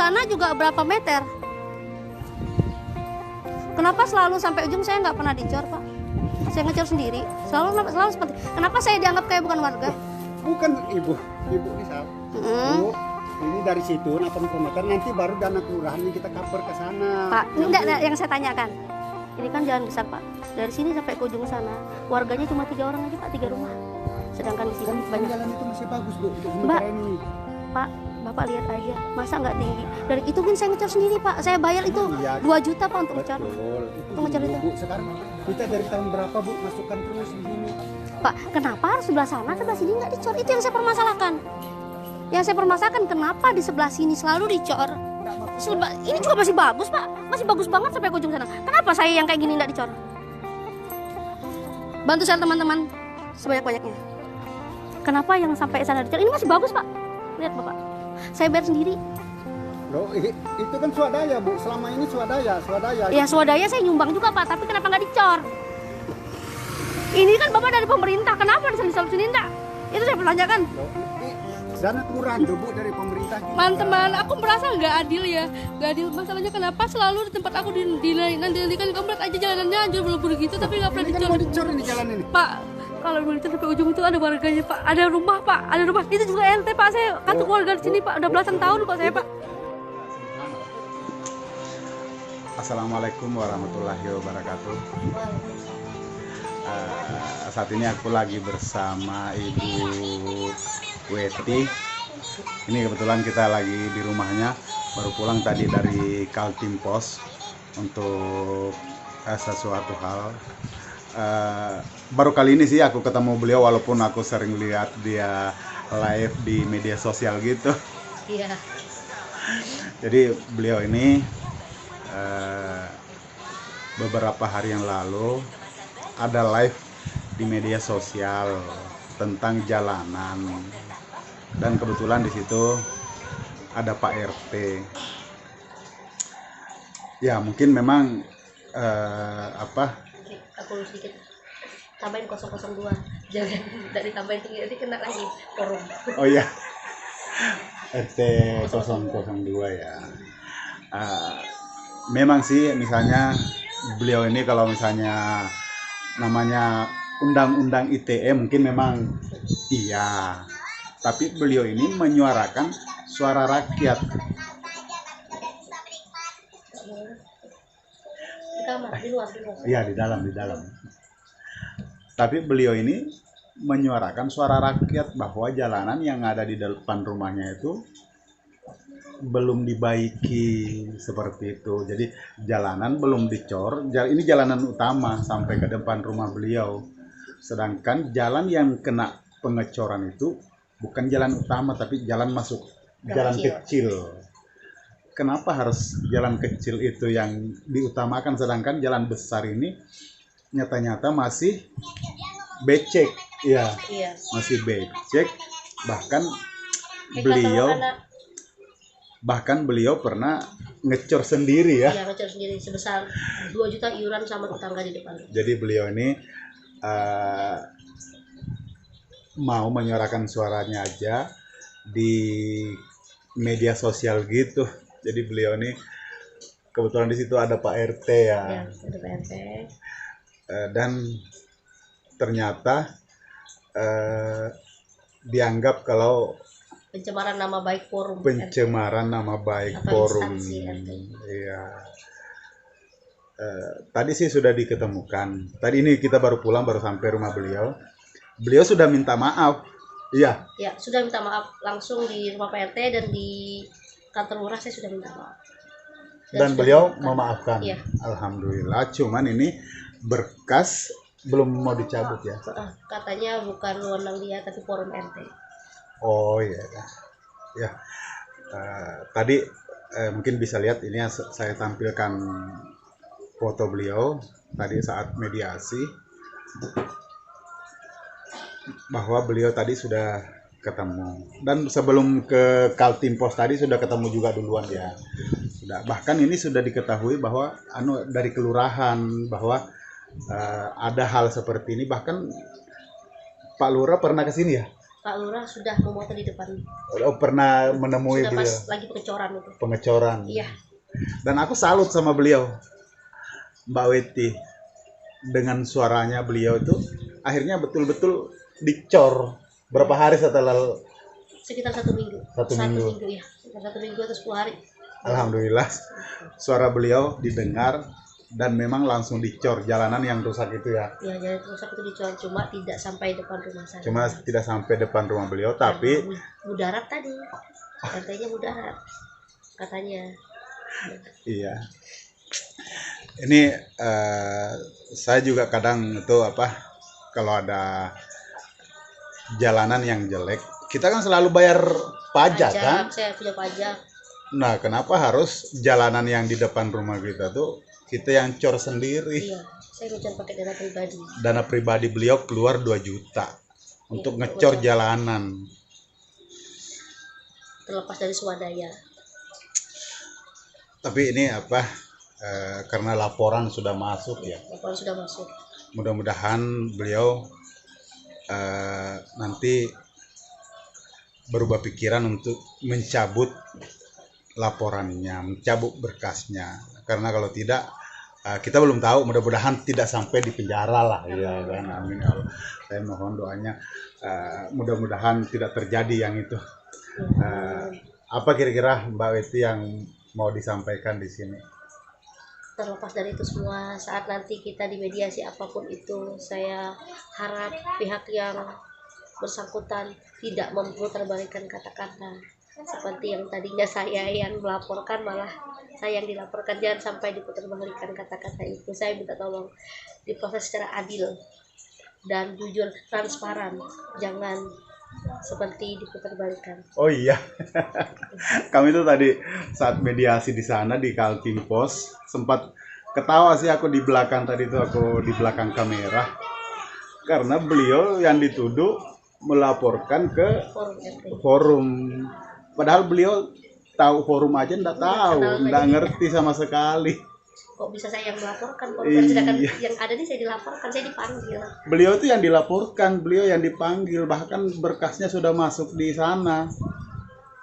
sana juga berapa meter? Kenapa selalu sampai ujung saya nggak pernah dicor, Pak? Saya ngecor sendiri. Selalu seperti. Kenapa saya dianggap kayak bukan warga? Bukan ibu ini salah. Bu, ini dari situ 80 meter, nanti baru dana kelurahan yang kita cover ke sana. Pak, ini enggak yang saya tanyakan. Ini kan jalan besar, Pak. Dari sini sampai ke ujung sana, warganya cuma 3 orang aja, Pak, 3 rumah. Sedangkan di sini Kan banyak. jalan itu masih bagus, Bu, untuk Mbak, sementara ini. Pak, Bapak lihat aja, masa nggak tinggi? Dari itu kan saya ngecor sendiri, Pak. Saya bayar itu Iya. 2 juta, Pak, untuk ngecor. Betul. Untuk ngecor dulu, itu. Bu, sekarang kita dari tahun berapa, Bu, masukkan terus di sini. Pak, kenapa harus sebelah sana, sebelah sini nggak dicor? Itu yang saya permasalahkan. Yang saya permasalahkan, kenapa di sebelah sini selalu dicor? Ini juga masih bagus, Pak. Masih bagus banget sampai ke ujung sana. Kenapa saya yang kayak gini nggak dicor? Bantu saya teman-teman sebanyak-banyaknya. Kenapa yang sampai sana dicor? Ini masih bagus, Pak. Lihat, Bapak. Saya bayar sendiri. Loh, itu kan swadaya, Bu. Selama ini swadaya. Ya, swadaya saya nyumbang juga, Pak. Tapi kenapa nggak dicor? Ini kan Bapak dari pemerintah. Kenapa disini enggak? Itu saya pertanyakan. Loh, dana kelurahan tuh, Bu, dari pemerintah. Teman-teman, aku merasa nggak adil ya, nggak adil. Masalahnya kenapa selalu di tempat aku dinilaikan kamu lihat aja jalanannya anjir belum gitu, tapi nggak pernah Ini kan dicor. mau dicor ini jalan ini. Pak, kalau mau dicor sampai ujung itu ada warganya, Pak. Ada rumah, Pak. Ada rumah. Itu juga RT, Pak. Saya kartu keluarga di sini, Pak. Udah belasan tahun kok saya, Pak. Assalamualaikum warahmatullahi wabarakatuh. Saat ini aku lagi bersama Ibu Weti. Ini kebetulan kita lagi di rumahnya, baru pulang tadi dari Kaltim Pos untuk sesuatu hal. Baru kali ini sih aku ketemu beliau, walaupun aku sering lihat dia live di media sosial gitu. Iya. Jadi beliau ini beberapa hari yang lalu ada live di media sosial tentang jalanan, dan kebetulan di situ ada Pak RT. Ya mungkin memang Aku sedikit tambahin 002. Jangan dari tambahin tinggi nanti kena lagi forum. Oh iya, RT 002 ya. Memang sih, misalnya beliau ini kalau misalnya namanya undang-undang ITE mungkin memang iya, tapi beliau ini menyuarakan suara rakyat. Di kamar, di luar. Iya, di dalam. Tapi beliau ini menyuarakan suara rakyat bahwa jalanan yang ada di depan rumahnya itu belum dibaiki seperti itu. Jadi jalanan belum dicor. Ini jalanan utama sampai ke depan rumah beliau. Sedangkan jalan yang kena pengecoran itu bukan jalan utama, tapi jalan masuk, jalan kecil. Kenapa harus jalan kecil itu yang diutamakan, sedangkan jalan besar ini nyata-nyata masih becek? Iya. Masih becek. Bahkan beliau pernah ngecor sendiri ya. Iya, ngecor sendiri sebesar 2 juta iuran sama tetangga di depan. Jadi beliau ini mau menyuarakan suaranya aja di media sosial gitu. Jadi beliau ini kebetulan di situ ada Pak RT ya. Iya, ada Pak RT. Dan ternyata dianggap kalau Pencemaran nama baik forum. Forum. Instansi RT. Iya. Tadi sih sudah diketemukan. Tadi ini kita baru pulang, baru sampai rumah beliau. Beliau sudah minta maaf. Iya. Ya, sudah minta maaf langsung di rumah Pak RT dan di kantor lurah saya sudah minta maaf. Dan beliau memaafkan. Iya. Alhamdulillah. Cuman ini berkas belum mau dicabut ya. Katanya bukan wewenang dia tapi forum RT. Oh iya. Ya. Tadi mungkin bisa lihat, ini saya tampilkan foto beliau tadi saat mediasi, bahwa beliau tadi sudah ketemu, dan sebelum ke Kaltim Pos tadi sudah ketemu juga duluan ya. Sudah, bahkan ini sudah diketahui bahwa dari kelurahan bahwa ada hal seperti ini. Bahkan Pak Lurah pernah ke sini ya? Pak Lurah sudah memotong di depan. Oh, pernah menemui Sudah pas beliau lagi pengecoran itu. pengecoran. Iya. Dan aku salut sama beliau, Mbak Weti, dengan suaranya beliau itu akhirnya betul-betul dicor. Berapa hari setelah? Sekitar 1 minggu. Satu minggu. Ya. Sekitar 1 minggu atau 10 hari. Alhamdulillah suara beliau didengar dan memang langsung dicor jalanan yang rusak itu ya. Ya, jadi rusak itu dicor, cuma tidak sampai depan rumah saya. Cuma tidak sampai depan rumah beliau, tapi mudarat tadi. Katanya mudarat. Katanya. iya. Ini saya juga kadang itu kalau ada jalanan yang jelek, kita kan selalu bayar pajak kan? Saya punya pajak. Nah, kenapa harus jalanan yang di depan rumah kita tuh kita yang cor sendiri? Iya, saya ngecor pakai dana pribadi. Dana pribadi beliau keluar 2 juta untuk ngecor jalanan. Terlepas dari swadaya. Tapi ini karena laporan sudah masuk ya. Laporan sudah masuk. Mudah-mudahan beliau nanti berubah pikiran untuk mencabut laporannya, mencabut berkasnya. Karena kalau tidak, kita belum tahu. Mudah-mudahan tidak sampai di penjara lah, ya kan. Amin ya Allah. Saya mohon doanya, mudah-mudahan tidak terjadi yang itu. Apa kira-kira Mbak Weti yang mau disampaikan di sini? Terlepas dari itu semua, saat nanti kita dimediasi apapun itu, saya harap pihak yang bersangkutan tidak memutarbalikkan kata-kata seperti yang tadinya saya yang melaporkan, malah saya yang dilaporkan. Jangan sampai diputarbalikkan kata-kata itu. Saya minta tolong diproses secara adil dan jujur, transparan, jangan seperti diputarbalikkan. Oh iya, kami tuh tadi saat mediasi di sana di Kaltim Pos sempat ketawa sih aku di belakang tadi tuh, aku di belakang kamera karena beliau yang dituduh melaporkan ke forum, padahal beliau tahu forum aja nggak tahu, nggak ngerti sama sekali. Kok bisa saya yang melaporkan? Iya. Yang ada nih saya dilaporkan, saya dipanggil. Beliau itu yang dilaporkan, beliau yang dipanggil, bahkan berkasnya sudah masuk di sana.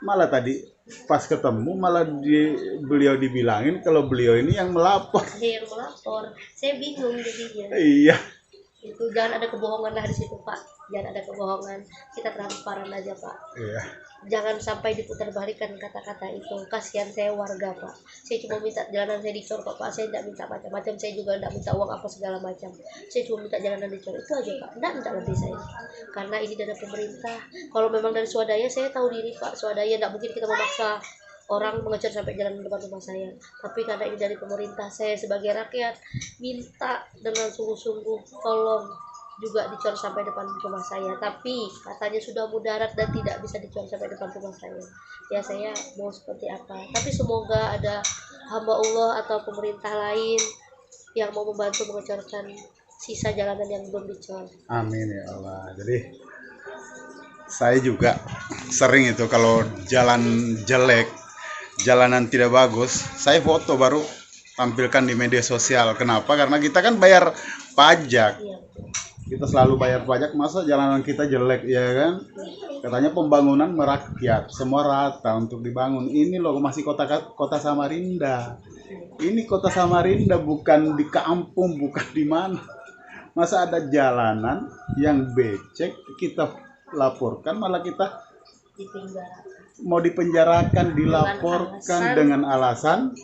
Malah tadi pas ketemu malah beliau dibilangin kalau beliau ini yang melapor. Saya yang melapor, saya bingung jadinya. Iya. Itu jangan ada kebohongan lah di situ, Pak. Jangan ada kebohongan, kita transparan aja, Pak. Iya. Jangan sampai diputarbalikkan kata-kata itu. Kasihan saya warga, Pak. Saya cuma minta jalanan saya dicor kok, Pak. Saya tidak minta macam-macam. Saya juga tidak minta uang apa segala macam. Saya cuma minta jalanan dicor, itu aja, Pak. Tidak minta lebih saya. Karena ini dana pemerintah. Kalau memang dari swadaya, saya tahu diri, Pak. Swadaya tidak mungkin kita memaksa orang mengecor sampai jalan depan rumah saya. Tapi karena ini dari pemerintah, saya sebagai rakyat minta dengan sungguh-sungguh tolong juga dicor sampai depan rumah saya. Tapi katanya sudah mudarat dan tidak bisa dicor sampai depan rumah saya. Ya saya mau seperti apa. Tapi semoga ada hamba Allah atau pemerintah lain yang mau membantu mengecorkan sisa jalanan yang belum dicor. Amin ya Allah. Jadi saya juga sering itu kalau jalan jelek, jalanan tidak bagus, saya foto baru tampilkan di media sosial. Kenapa? Karena kita kan bayar pajak. Iya. Kita selalu bayar pajak, masa jalanan kita jelek, ya kan? Katanya pembangunan merakyat, semua rata untuk dibangun. Ini loh masih kota Samarinda. Ini kota Samarinda, bukan di kampung, bukan di mana. Masa ada jalanan yang becek kita laporkan, malah kita mau dipenjarakan, dilaporkan dengan alasan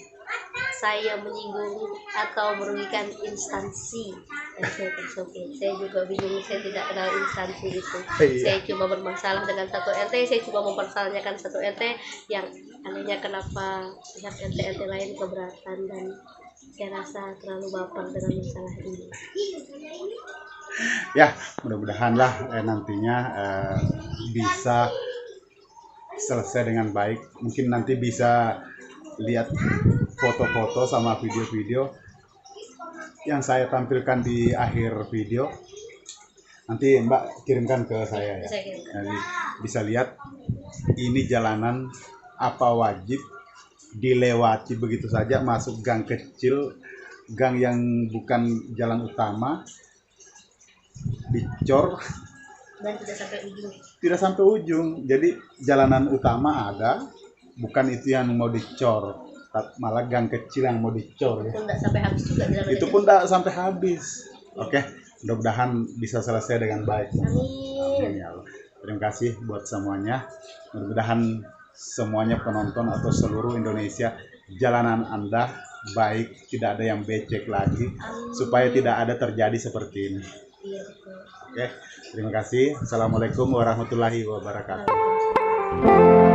saya menyinggung atau merugikan instansi. Saya juga bingung, saya tidak kenal instansi itu. Iya. Saya cuma bermasalah dengan satu RT, saya cuma mempersalahkan satu RT yang anehnya kenapa pihak RT lain keberatan, dan saya rasa terlalu baper dengan masalah ini. Ya, mudah-mudahan lah nantinya bisa selesai dengan baik. Mungkin nanti bisa lihat foto-foto sama video-video yang saya tampilkan di akhir video. Nanti Mbak kirimkan ke saya ya. Jadi bisa lihat ini jalanan apa wajib dilewati begitu saja, masuk gang kecil, gang yang bukan jalan utama, dicor Dan tidak sampai ujung. Tidak sampai ujung. Jadi jalanan utama ada, bukan itu yang mau dicor, malah gang kecil yang mau dicor. Itu tidak sampai habis juga jalan Itu pun tidak sampai habis. Oke, mudah-mudahan bisa selesai dengan baik. Amin. Ya Allah. Terima kasih buat semuanya. Mudah-mudahan semuanya penonton atau seluruh Indonesia, jalanan Anda baik, tidak ada yang becek lagi, supaya tidak ada terjadi seperti ini. Iya betul. Oke, terima kasih. Assalamualaikum warahmatullahi wabarakatuh. Waalaikumsalam.